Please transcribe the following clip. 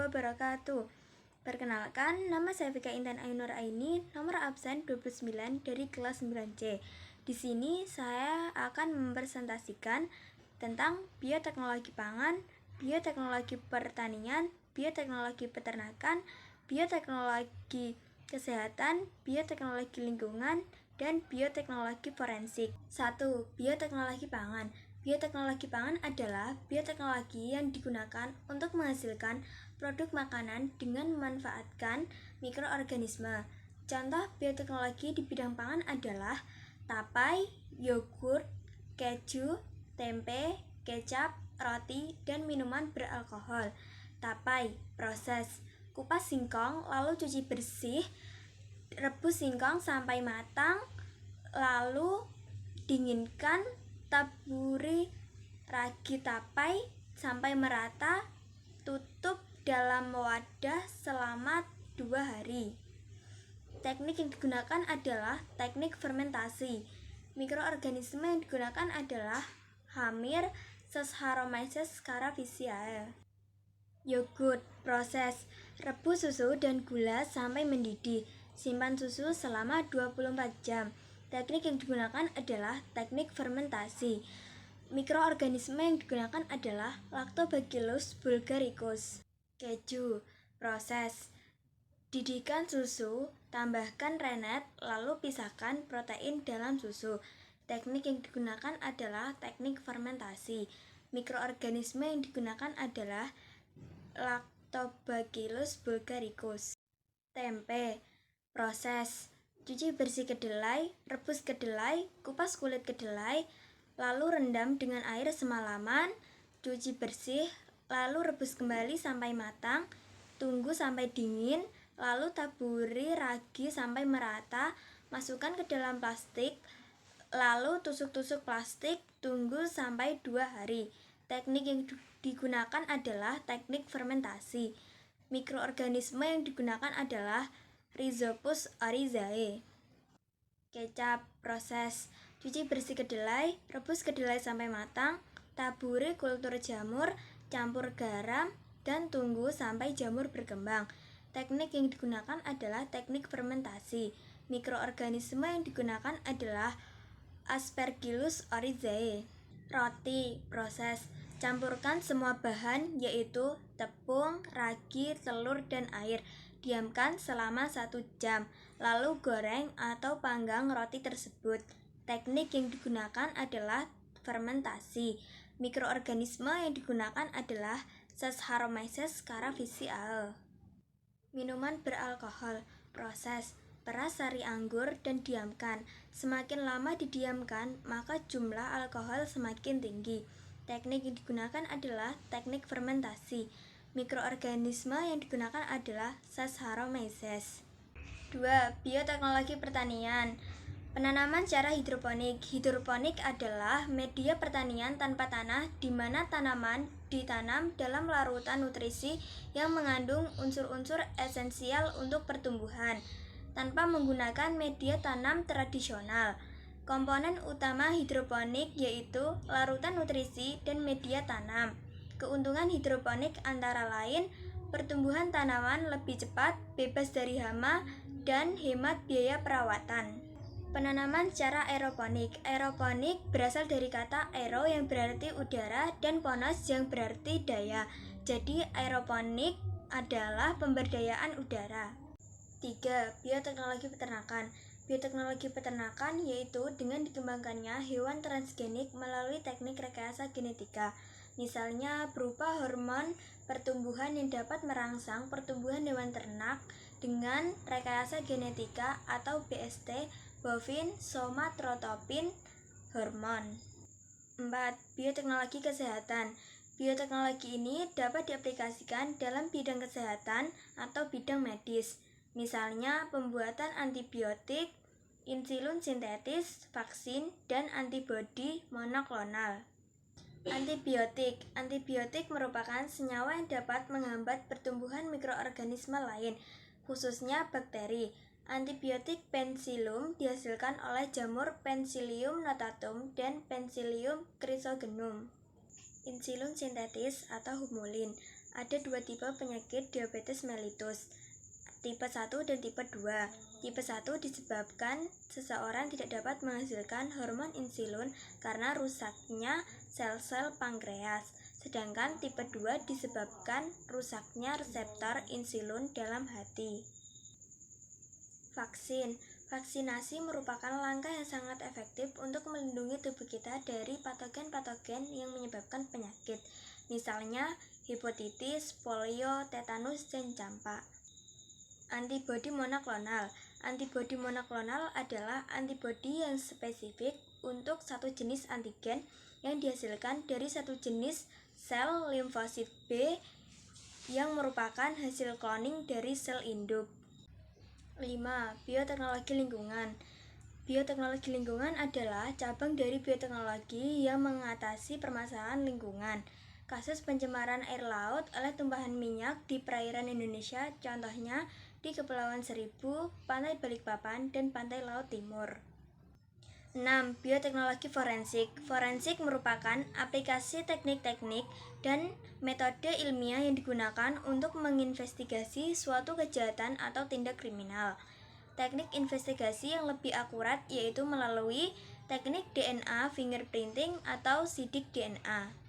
wabarakatuh. Perkenalkan, nama saya Vika Intan Ainur Aini, nomor absen 29 dari kelas 9C. Di sini saya akan mempresentasikan tentang bioteknologi pangan, bioteknologi pertanian, bioteknologi peternakan, bioteknologi kesehatan, bioteknologi lingkungan, dan bioteknologi forensik. 1. Bioteknologi pangan. Bioteknologi pangan adalah bioteknologi yang digunakan untuk menghasilkan produk makanan dengan memanfaatkan mikroorganisme. Contoh bioteknologi di bidang pangan adalah tapai, yogurt, keju, tempe, kecap, roti, dan minuman beralkohol. Tapai, proses: kupas singkong, lalu cuci bersih, rebus singkong sampai matang, lalu dinginkan, taburi ragi tapai sampai merata, tutup dalam wadah selama 2 hari. Teknik yang digunakan adalah teknik fermentasi. Mikroorganisme yang digunakan adalah Hamir, Saccharomyces cerevisiae. Yogurt, proses: rebus susu dan gula sampai mendidih. Simpan susu selama 24 jam. Teknik yang digunakan adalah teknik fermentasi. Mikroorganisme yang digunakan adalah Lactobacillus bulgaricus. Keju, proses: didihkan susu, tambahkan rennet, lalu pisahkan protein dalam susu. Teknik yang digunakan adalah teknik fermentasi. Mikroorganisme yang digunakan adalah Lactobacillus bulgaricus. Tempe, proses: cuci bersih kedelai, rebus kedelai, kupas kulit kedelai, lalu rendam dengan air semalaman, cuci bersih, lalu rebus kembali sampai matang, tunggu sampai dingin, lalu taburi ragi sampai merata, masukkan ke dalam plastik, lalu tusuk-tusuk plastik, tunggu sampai 2 hari. Teknik yang digunakan adalah teknik fermentasi. Mikroorganisme yang digunakan adalah Rhizopus oryzae. Kecap, proses: cuci bersih kedelai, rebus kedelai sampai matang, taburi kultur jamur, campur garam, dan tunggu sampai jamur berkembang. Teknik yang digunakan adalah teknik fermentasi. Mikroorganisme yang digunakan adalah Aspergillus oryzae. Roti, proses: campurkan semua bahan yaitu tepung, ragi, telur, dan air. Diamkan selama 1 jam, lalu goreng atau panggang roti tersebut. Teknik yang digunakan adalah fermentasi. Mikroorganisme yang digunakan adalah Saccharomyces cerevisiae. Minuman beralkohol, proses: peras sari anggur dan diamkan. Semakin lama didiamkan, maka jumlah alkohol semakin tinggi. Teknik yang digunakan adalah teknik fermentasi. Mikroorganisme yang digunakan adalah Saccharomyces. 2. Bioteknologi pertanian. Penanaman secara hidroponik. Hidroponik adalah media pertanian tanpa tanah di mana tanaman ditanam dalam larutan nutrisi yang mengandung unsur-unsur esensial untuk pertumbuhan, tanpa menggunakan media tanam tradisional. Komponen utama hidroponik yaitu larutan nutrisi dan media tanam. Keuntungan hidroponik antara lain pertumbuhan tanaman lebih cepat, bebas dari hama, dan hemat biaya perawatan. Penanaman secara aeroponik. Aeroponik berasal dari kata aero yang berarti udara dan ponos yang berarti daya. Jadi aeroponik adalah pemberdayaan udara. 3. Bioteknologi peternakan. Bioteknologi peternakan yaitu dengan dikembangkannya hewan transgenik melalui teknik rekayasa genetika. Misalnya berupa hormon pertumbuhan yang dapat merangsang pertumbuhan hewan ternak dengan rekayasa genetika atau BST, bovine somatotropin hormone. 4. Bioteknologi kesehatan. Bioteknologi ini dapat diaplikasikan dalam bidang kesehatan atau bidang medis. Misalnya pembuatan antibiotik, insulin sintetis, vaksin, dan antibodi monoklonal. Antibiotik merupakan senyawa yang dapat menghambat pertumbuhan mikroorganisme lain, khususnya bakteri. Antibiotik Penicillium dihasilkan oleh jamur Penicillium notatum dan Penicillium chrysogenum. Insulin sintetis atau humulin. Ada dua tipe penyakit diabetes mellitus, tipe 1 dan tipe 2. Tipe 1 disebabkan seseorang tidak dapat menghasilkan hormon insulin karena rusaknya sel-sel pankreas. Sedangkan tipe 2 disebabkan rusaknya reseptor insulin dalam hati. Vaksin. Vaksinasi merupakan langkah yang sangat efektif untuk melindungi tubuh kita dari patogen-patogen yang menyebabkan penyakit, misalnya hepatitis, polio, tetanus, dan campak. Antibodi monoklonal. Antibodi monoklonal adalah antibodi yang spesifik untuk satu jenis antigen yang dihasilkan dari satu jenis sel limfosit B yang merupakan hasil kloning dari sel induk. 5. Bioteknologi lingkungan. Bioteknologi lingkungan adalah cabang dari bioteknologi yang mengatasi permasalahan lingkungan. Kasus pencemaran air laut oleh tumpahan minyak di perairan Indonesia, contohnya di Kepulauan Seribu, Pantai Balikpapan, dan Pantai Laut Timur. 6. Bioteknologi forensik. Forensik merupakan aplikasi teknik-teknik dan metode ilmiah yang digunakan untuk menginvestigasi suatu kejahatan atau tindak kriminal. Teknik investigasi yang lebih akurat yaitu melalui teknik DNA fingerprinting atau sidik DNA.